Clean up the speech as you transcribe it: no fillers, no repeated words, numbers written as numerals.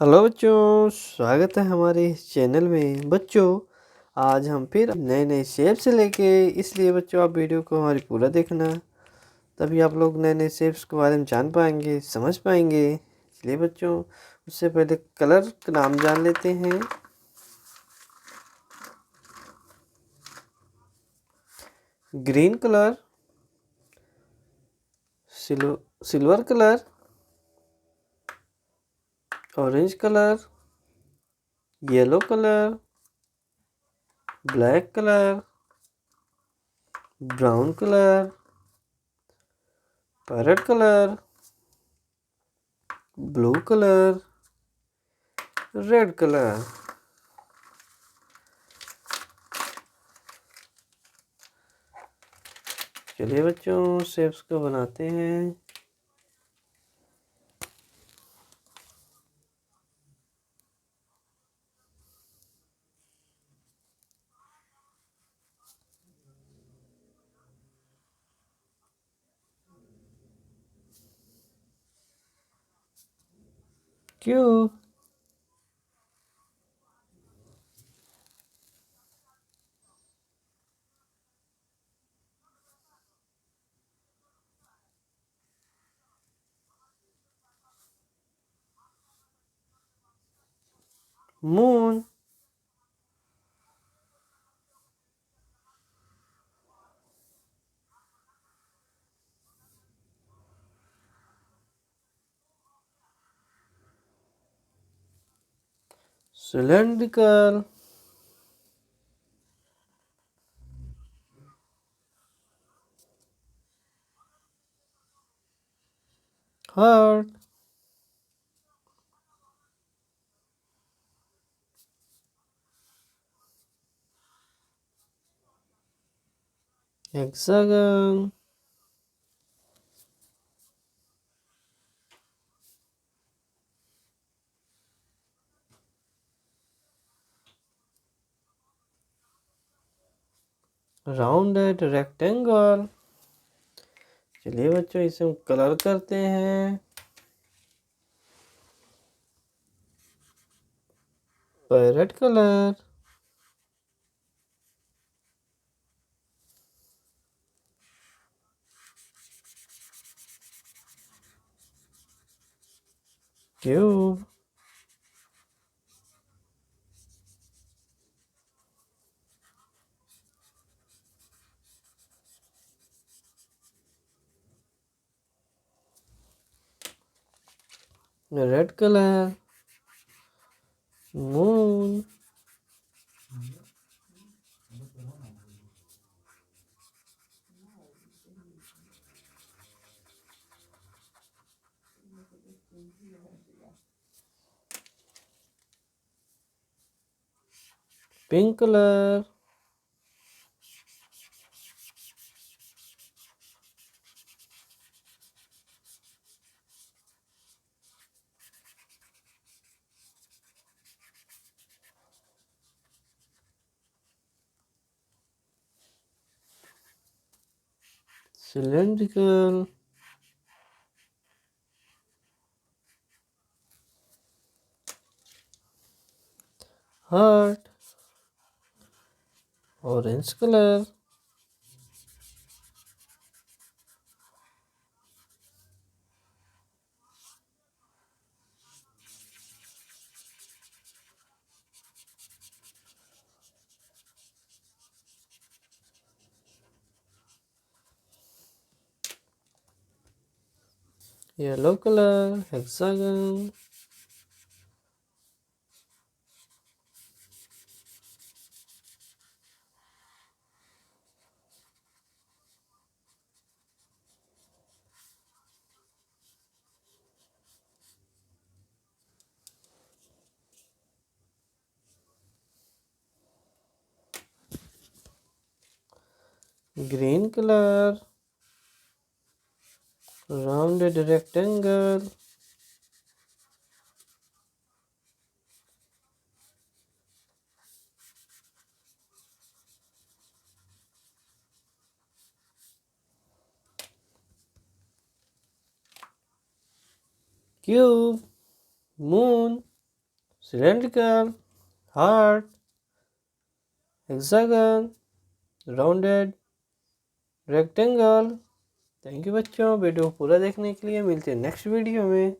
Hello बच्चों, स्वागत है हमारे इस चैनल में। बच्चों, आज हम फिर नए नए शेप्स लेके, इसलिए बच्चों आप वीडियो को हमारी पूरा देखना, तभी आप लोग नए नए शेप्स के बारे में जान पाएंगे, समझ पाएंगे। इसलिए बच्चों, उससे पहले कलर का नाम जान लेते हैं। Green colour, silver colour, orange colour, yellow colour, black colour, brown colour, parrot colour, blue colour, red colour. चलिए बच्चों, शेप्स को बनाते हैं। क्यों? Moon, cylindrical, heart, hexagon, rounded rectangle। चलिए बच्चों, इसे हम कलर करते हैं। Parrot colour, cube, red colour, moon, pink colour, cylindrical, heart, orange colour, yellow colour, hexagon, green colour, rounded rectangle, cube, moon, cylindrical, heart, hexagon, rounded, rectangle. Thank you बच्चों video पूरा देखने के लिए। मिलते हैं नेक्स्ट वीडियो में।